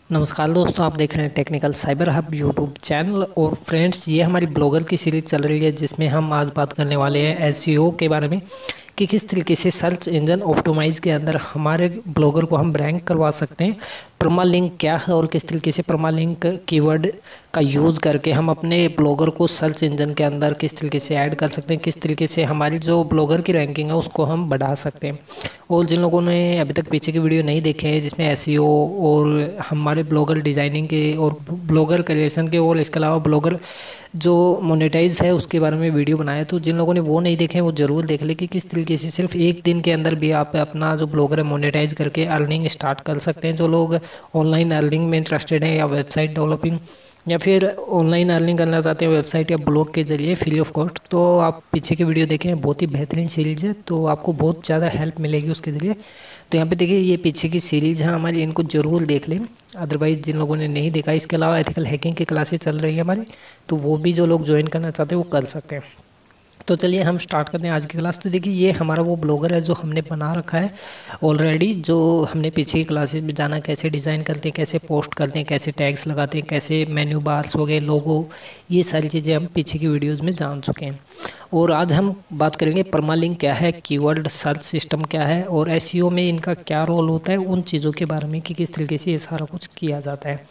नमस्कार दोस्तों, आप देख रहे हैं technical cyber hub YouTube channel. और फ्रेंड्स, ये हमारी ब्लॉगर की सीरीज चल रही है जिसमें हम आज बात करने वाले हैं एसईओ के बारे में कि किस तरीके से सर्च इंजन ऑप्टिमाइज के अंदर हमारे ब्लॉगर को हम रैंक करवा सकते हैं। परमालिंक क्या है और किस तरीके से परमालिंक कीवर्ड का यूज़ करके हम अपने ब्लॉगर को सर्च इंजन के अंदर किस तरीके से ऐड कर सकते हैं, किस तरीके से हमारी जो ब्लॉगर की रैंकिंग है उसको हम बढ़ा सकते हैं। और जिन लोगों ने अभी तक पीछे की वीडियो नहीं देखे हैं जिसमें एसईओ और हमारे ब्लॉगर डिज़ाइनिंग के और ब्लॉगर क्रिएशन के और इसके अलावा ब्लॉगर जो मोनेटाइज है उसके बारे में वीडियो बनाया, तो जिन लोगों ने वो नहीं देखे हैं वो ज़रूर देख ले कि किस तरीके से सिर्फ एक दिन के अंदर भी आप अपना जो ब्लॉगर है मोनेटाइज करके अर्निंग स्टार्ट कर सकते हैं। जो लोग ऑनलाइन अर्निंग में इंटरेस्टेड हैं या वेबसाइट डेवलपिंग या फिर ऑनलाइन अर्निंग करना चाहते हैं वेबसाइट या ब्लॉग के जरिए फ्री ऑफ कॉस्ट, तो आप पीछे की वीडियो देखें, बहुत ही बेहतरीन सीरीज है, तो आपको बहुत ज़्यादा हेल्प मिलेगी उसके ज़रिए। तो यहाँ पे देखिए ये पीछे की सीरीज है हमारी, इनको ज़रूर देख लें। अदरवाइज़ जिन लोगों ने नहीं देखा, इसके अलावा एथिकल हैकिंग की क्लासेस चल रही है हमारी, तो वो भी जो लोग ज्वाइन करना चाहते हैं वो कर सकते हैं। तो चलिए हम स्टार्ट करते हैं आज की क्लास। तो देखिए ये हमारा वो ब्लॉगर है जो हमने बना रखा है ऑलरेडी, जो हमने पीछे की क्लासेस में जाना कैसे डिज़ाइन करते हैं, कैसे पोस्ट करते हैं, कैसे टैग्स लगाते हैं, कैसे मेन्यू बार्स हो गए, लोगो, ये सारी चीज़ें हम पीछे की वीडियोज़ में जान चुके हैं। और आज हम बात करेंगे परमालिंक क्या है, कीवर्ड सर्च सिस्टम क्या है और एसईओ में इनका क्या रोल होता है, उन चीज़ों के बारे में कि किस तरीके से ये सारा कुछ किया जाता है।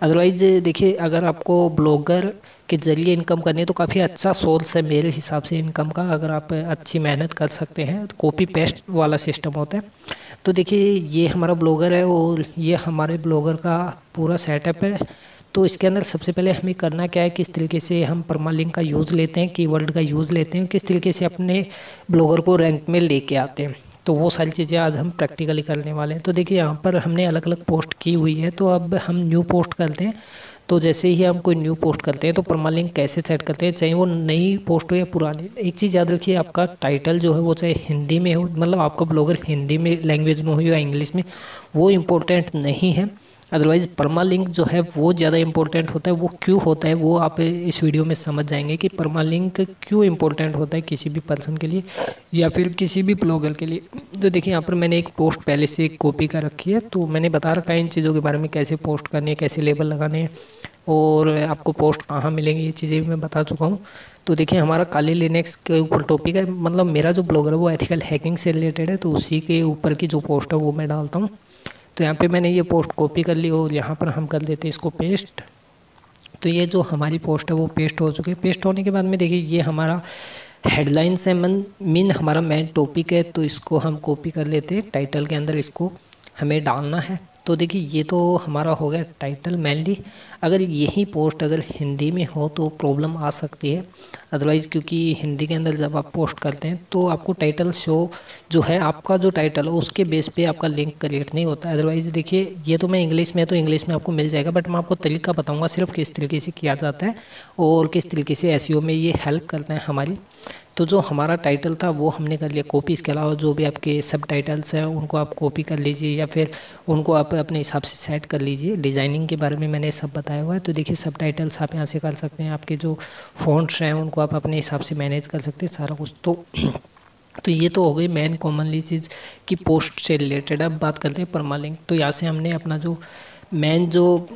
अदरवाइज देखिए, अगर आपको ब्लॉगर के ज़रिए इनकम करनी है तो काफ़ी अच्छा सोर्स है मेरे हिसाब से इनकम का, अगर आप अच्छी मेहनत कर सकते हैं तो कॉपी पेस्ट वाला सिस्टम होता है। तो देखिए ये हमारा ब्लॉगर है और ये हमारे ब्लॉगर का पूरा सेटअप है। तो इसके अंदर सबसे पहले हमें करना क्या है, किस तरीके से हम परमालिंक का यूज़ लेते हैं, कीवर्ड का यूज़ लेते हैं, किस तरीके से अपने ब्लॉगर को रैंक में लेके आते हैं, तो वो सारी चीज़ें आज हम प्रैक्टिकली करने वाले हैं। तो देखिए यहाँ पर हमने अलग अलग पोस्ट की हुई है, तो अब हम न्यू पोस्ट करते हैं। तो जैसे ही हम कोई न्यू पोस्ट करते हैं तो परमालिंक कैसे सेट करते हैं, चाहे वो नई पोस्ट हो या पुरानी। एक चीज़ याद रखिए, आपका टाइटल जो है वो चाहे हिंदी में हो, मतलब आपका ब्लॉगर हिंदी में लैंग्वेज में हो या इंग्लिश में, वो इम्पोर्टेंट नहीं है। अदरवाइज़ परमालिंक जो है वो ज़्यादा इंपॉर्टेंट होता है। वो क्यों होता है वो आप इस वीडियो में समझ जाएंगे कि परमालिंक क्यों इंपॉर्टेंट होता है किसी भी पर्सन के लिए या फिर किसी भी ब्लॉगर के लिए। तो देखिए यहाँ पर मैंने एक पोस्ट पहले से एक कॉपी कर रखी है, तो मैंने बता रखा है इन चीज़ों के बारे में, कैसे पोस्ट करनी है, कैसे लेबल लगाने हैं और आपको पोस्ट कहाँ मिलेंगी, ये चीज़ें भी मैं बता चुका हूँ। तो देखिए हमारा काली लिनक्स के ऊपर टॉपिक है, मतलब मेरा जो ब्लॉगर है वो एथिकल हैकिंग से रिलेटेड है, तो उसी के ऊपर की जो पोस्ट है वो मैं डालता हूँ। तो यहाँ पे मैंने ये पोस्ट कॉपी कर ली और यहाँ पर हम कर देते हैं इसको पेस्ट। तो ये जो हमारी पोस्ट है वो पेस्ट हो चुकी है। पेस्ट होने के बाद में देखिए ये हमारा हेडलाइन से मीन हमारा मेन टॉपिक है, तो इसको हम कॉपी कर लेते हैं, टाइटल के अंदर इसको हमें डालना है। तो देखिए ये तो हमारा हो गया टाइटल मेनली। अगर यही पोस्ट अगर हिंदी में हो तो प्रॉब्लम आ सकती है, अदरवाइज़ क्योंकि हिंदी के अंदर जब आप पोस्ट करते हैं तो आपको टाइटल शो जो है, आपका जो टाइटल है उसके बेस पे आपका लिंक क्रिएट नहीं होता है। अदरवाइज़ देखिए ये तो मैं इंग्लिश में, तो इंग्लिश में आपको मिल जाएगा, बट मैं आपको तरीका बताऊँगा सिर्फ किस तरीके से किया जाता है और किस तरीके से एसईओ में ये हेल्प करते हैं हमारी। तो जो हमारा टाइटल था वो हमने कर लिया कॉपी। इसके अलावा जो भी आपके सब टाइटल्स हैं उनको आप कॉपी कर लीजिए या फिर उनको आप अपने हिसाब से सेट कर लीजिए। डिज़ाइनिंग के बारे में मैंने सब बताया हुआ है। तो देखिए सब टाइटल्स आप यहाँ से कर सकते हैं, आपके जो फ़ॉन्ट्स हैं उनको आप अपने हिसाब से मैनेज कर सकते हैं सारा कुछ। तो ये तो हो गई मेन कॉमनली चीज़ कि पोस्ट से रिलेटेड। अब बात करते हैं परमालिंक। तो यहाँ से हमने अपना जो मेन जो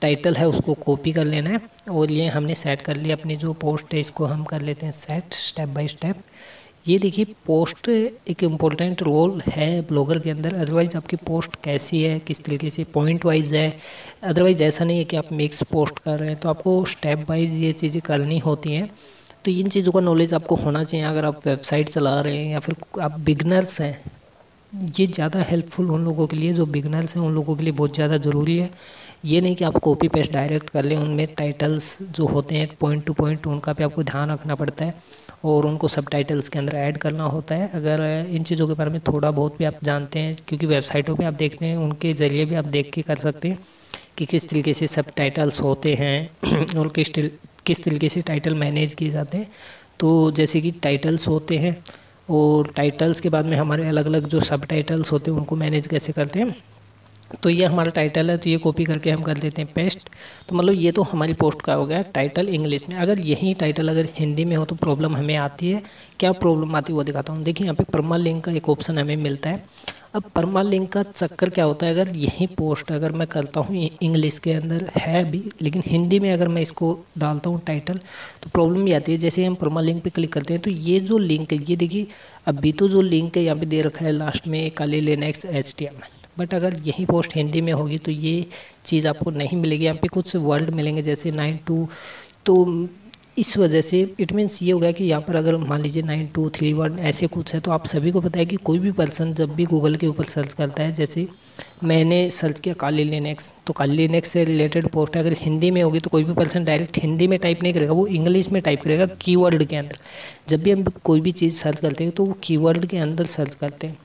टाइटल है उसको कॉपी कर लेना है और ये हमने सेट कर लिया। अपनी जो पोस्ट है इसको हम कर लेते हैं सेट स्टेप बाय स्टेप। ये देखिए पोस्ट एक इम्पोर्टेंट रोल है ब्लॉगर के अंदर। अदरवाइज़ आपकी पोस्ट कैसी है, किस तरीके से पॉइंट वाइज है, अदरवाइज़ ऐसा नहीं है कि आप मिक्स पोस्ट कर रहे हैं, तो आपको स्टेप वाइज ये चीज़ें करनी होती हैं। तो इन चीज़ों का नॉलेज आपको होना चाहिए अगर आप वेबसाइट चला रहे हैं या फिर आप बिगनर्स हैं। ये ज़्यादा हेल्पफुल उन लोगों के लिए जो बिगनर्स हैं, उन लोगों के लिए बहुत ज़्यादा ज़रूरी है। ये नहीं कि आप कॉपी पेस्ट डायरेक्ट कर लें, उनमें टाइटल्स जो होते हैं पॉइंट टू पॉइंट उनका भी आपको ध्यान रखना पड़ता है और उनको सब टाइटल्स के अंदर ऐड करना होता है। अगर इन चीज़ों के बारे में थोड़ा बहुत भी आप जानते हैं, क्योंकि वेबसाइटों पे आप देखते हैं उनके ज़रिए भी आप देख के कर सकते हैं कि किस तरीके से सब टाइटल्स होते हैं और किस तरीके से टाइटल मैनेज किए जाते हैं। तो जैसे कि टाइटल्स होते हैं और टाइटल्स के बाद में हमारे अलग अलग जो सब टाइटल्स होते हैं उनको मैनेज कैसे करते हैं। तो ये हमारा टाइटल है, तो ये कॉपी करके हम कर देते हैं पेस्ट। तो मतलब ये तो हमारी पोस्ट का हो गया टाइटल इंग्लिश में। अगर यही टाइटल अगर हिंदी में हो तो प्रॉब्लम हमें आती है। क्या प्रॉब्लम आती है वो दिखाता हूँ। देखिए यहाँ पे परमालिंक का एक ऑप्शन हमें मिलता है अब परमालिंक का चक्कर क्या होता है, अगर यही पोस्ट अगर मैं करता हूँ इंग्लिश के अंदर है भी, लेकिन हिंदी में अगर मैं इसको डालता हूँ टाइटल, तो प्रॉब्लम ये आती है। जैसे हम परमालिंक पे क्लिक करते हैं तो ये जो लिंक है, ये देखिए अभी तो जो लिंक है यहाँ पे दे रखा है लास्ट में काली लिनक्स HTML, बट अगर यही पोस्ट हिंदी में होगी तो ये चीज़ आपको नहीं मिलेगी। यहाँ पे कुछ वर्ड मिलेंगे जैसे 92, तो इस वजह से इट मीन्स ये होगा कि यहाँ पर अगर मान लीजिए 9231 ऐसे कुछ है, तो आप सभी को पता है कि कोई भी पर्सन जब भी गूगल के ऊपर सर्च करता है, जैसे मैंने सर्च किया काली लिनक्स, तो काली लिनक्स से रिलेटेड पोस्ट अगर हिंदी में होगी तो कोई भी पर्सन डायरेक्ट हिंदी में टाइप नहीं करेगा, वो इंग्लिश में टाइप करेगा कीवर्ड के अंदर। जब भी हम कोई भी चीज़ सर्च करते हैं तो वो कीवर्ड के अंदर सर्च करते हैं,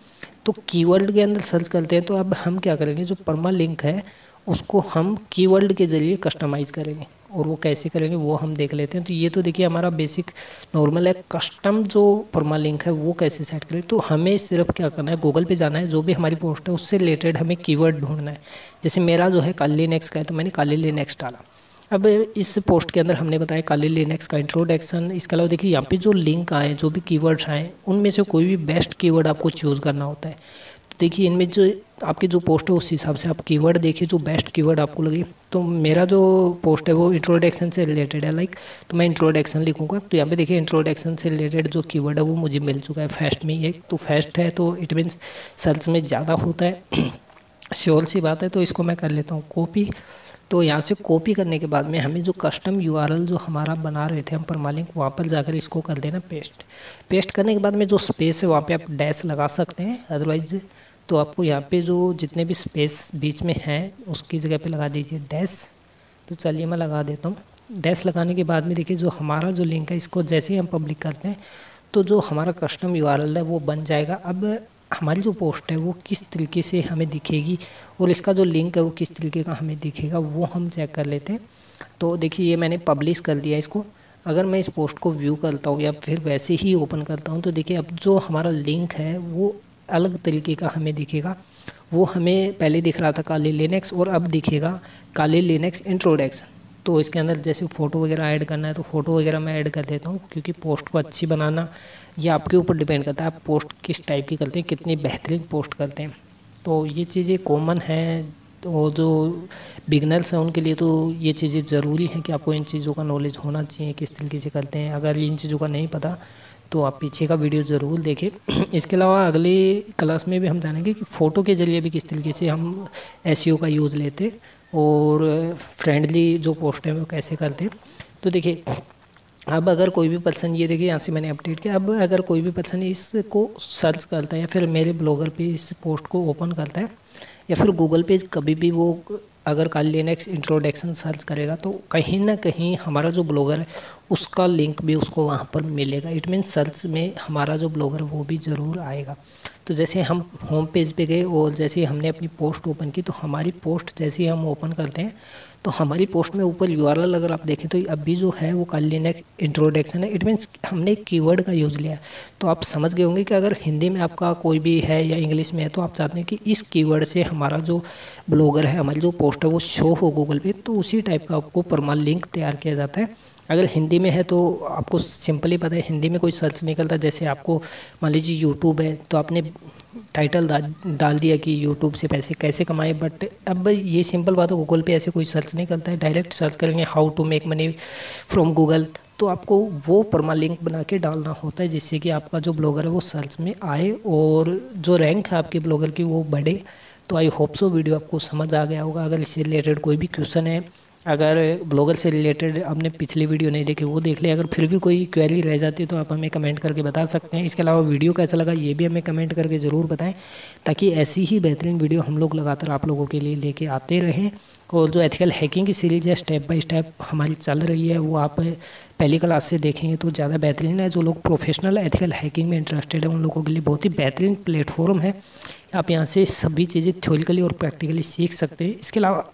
तो कीवर्ड के अंदर सर्च करते हैं। तो अब हम क्या करेंगे, जो परमालिंक है उसको हम कीवर्ड के ज़रिए कस्टमाइज़ करेंगे, और वो कैसे करेंगे वो हम देख लेते हैं। तो ये तो देखिए हमारा बेसिक नॉर्मल है। कस्टम जो परमालिंक है वो कैसे सेट करें, तो हमें सिर्फ क्या करना है, गूगल पे जाना है, जो भी हमारी पोस्ट है उससे रिलेटेड हमें कीवर्ड ढूंढना है। जैसे मेरा जो है काली लिनक्स का है, तो मैंने काली लिनक्स डाला। अब इस पोस्ट के अंदर हमने बताया काली लिनक्स का इंट्रोडक्शन। इसके अलावा देखिए यहाँ पे जो लिंक आए, जो भी कीवर्ड्स आए, उनमें से कोई भी बेस्ट कीवर्ड आपको चूज़ करना होता है। तो देखिए इनमें जो आपकी जो पोस्ट है उस हिसाब से आप कीवर्ड देखिए जो बेस्ट कीवर्ड आपको लगे। तो मेरा जो पोस्ट है वो इंट्रोडक्शन से रिलेटेड है, लाइक, तो मैं इंट्रोडक्शन लिखूँगा। तो यहाँ पे देखिए इंट्रोडक्शन से रिलेटेड जो कीवर्ड है वो मुझे मिल चुका है फर्स्ट में ही एक। तो फर्स्ट है तो इट मीन्स सर्च में ज़्यादा होता है, श्योर सी बात है। तो इसको मैं कर लेता हूँ कॉपी। तो यहाँ से कॉपी करने के बाद में हमें जो कस्टम URL जो हमारा बना रहे थे हम परमालिंक, वहाँ पर जाकर इसको कर देना पेस्ट। पेस्ट करने के बाद में जो स्पेस है वहाँ पे आप डैश लगा सकते हैं, अदरवाइज तो आपको यहाँ पे जो जितने भी स्पेस बीच में हैं उसकी जगह पे लगा दीजिए डैश। तो चलिए मैं लगा देता हूँ। डैश लगाने के बाद में देखिए जो हमारा जो लिंक है, इसको जैसे ही हम पब्लिक करते हैं तो जो हमारा कस्टम URL है वो बन जाएगा। अब हमारी जो पोस्ट है वो किस तरीके से हमें दिखेगी और इसका जो लिंक है वो किस तरीके का हमें दिखेगा वो हम चेक कर लेते हैं। तो देखिए ये मैंने पब्लिश कर दिया इसको। अगर मैं इस पोस्ट को व्यू करता हूँ या फिर वैसे ही ओपन करता हूँ, तो देखिए अब जो हमारा लिंक है वो अलग तरीके का हमें दिखेगा। वो हमें पहले दिख रहा था काली लिनक्स, और अब दिखेगा काली लिनक्स इंट्रोडक्शन। तो इसके अंदर जैसे फ़ोटो वगैरह ऐड करना है तो फ़ोटो वगैरह मैं ऐड कर देता हूँ, क्योंकि पोस्ट को अच्छी बनाना ये आपके ऊपर डिपेंड करता है, आप पोस्ट किस टाइप की करते हैं, कितनी बेहतरीन पोस्ट करते हैं। तो ये चीज़ें कॉमन हैं, तो जो बिगनर्स हैं उनके लिए तो ये चीज़ें ज़रूरी हैं कि आपको इन चीज़ों का नॉलेज होना चाहिए, किस तरीके से करते हैं। अगर इन चीज़ों का नहीं पता तो आप पीछे का वीडियो ज़रूर देखें। इसके अलावा अगली क्लास में भी हम जानेंगे कि फ़ोटो के ज़रिए भी किस तरीके से हम SEO का यूज़ लेते और फ्रेंडली जो पोस्ट है वो कैसे करते हैं। तो देखिए अब अगर कोई भी पर्सन, ये देखिए यहाँ से मैंने अपडेट किया, अब अगर कोई भी पर्सन इसको सर्च करता है या फिर मेरे ब्लॉगर पे इस पोस्ट को ओपन करता है या फिर गूगल पे कभी भी वो अगर काली लिनक्स इंट्रोडक्शन सर्च करेगा, तो कहीं ना कहीं हमारा जो ब्लॉगर है उसका लिंक भी उसको वहाँ पर मिलेगा। इट मीन्स सर्च में हमारा जो ब्लॉगर वो भी ज़रूर आएगा। तो जैसे हम होम पेज पे गए और जैसे हमने अपनी पोस्ट ओपन की, तो हमारी पोस्ट जैसे ही हम ओपन करते हैं तो हमारी पोस्ट में ऊपर URL अगर आप देखें तो अभी जो है वो काली लिनक्स इंट्रोडक्शन है। इट मीन्स हमने एक कीवर्ड का यूज़ लिया। तो आप समझ गए होंगे कि अगर हिंदी में आपका कोई भी है या इंग्लिश में है तो आप चाहते हैं कि इस कीवर्ड से हमारा जो ब्लॉगर है, हमारी जो पोस्ट है वो शो हो गूगल पे, तो उसी टाइप का आपको परमालिंक तैयार किया जाता है। अगर हिंदी में है तो आपको सिंपली पता है, हिंदी में कोई सर्च नहीं करता। जैसे आपको मान लीजिए यूट्यूब है तो आपने टाइटल डाल दिया कि यूट्यूब से पैसे कैसे कमाए, बट अब ये सिंपल बात है, गूगल पे ऐसे कोई सर्च नहीं करता है। डायरेक्ट सर्च करेंगे how to make money from Google, तो आपको वो परमालिंक बना के डालना होता है जिससे कि आपका जो ब्लॉगर है वो सर्च में आए और जो रैंक है आपके ब्लॉगर की वो बढ़े। तो आई होप सो वीडियो आपको समझ आ गया होगा। अगर इससे रिलेटेड कोई भी क्वेश्चन है, अगर ब्लॉगर से रिलेटेड आपने पिछली वीडियो नहीं देखी वो देख ले, अगर फिर भी कोई क्वेरी रह जाती है तो आप हमें कमेंट करके बता सकते हैं। इसके अलावा वीडियो कैसा लगा ये भी हमें कमेंट करके ज़रूर बताएं, ताकि ऐसी ही बेहतरीन वीडियो हम लोग लगातार आप लोगों के लिए लेके आते रहें। और जो एथिकल हैकिंग की सीरीज़ है स्टेप बाय स्टेप हमारी चल रही है, वो आप पहली क्लास से देखेंगे तो ज़्यादा बेहतरीन है। जो लोग प्रोफेशनल एथिकल हैकिंग में इंटरेस्टेड है उन लोगों के लिए बहुत ही बेहतरीन प्लेटफॉर्म है। आप यहाँ से सभी चीज़ें थ्योरिकली और प्रैक्टिकली सीख सकते हैं। इसके अलावा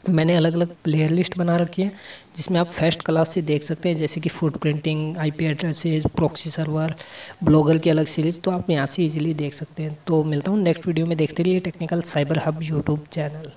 मैंने अलग अलग प्लेयर लिस्ट बना रखी है जिसमें आप फर्स्ट क्लास से देख सकते हैं, जैसे कि foot printing, IP addresses, proxy server, blogger की अलग सीरीज़, तो आप यहाँ से इजीली देख सकते हैं। तो मिलता हूँ नेक्स्ट वीडियो में। देखते रहिए technical cyber hub YouTube channel.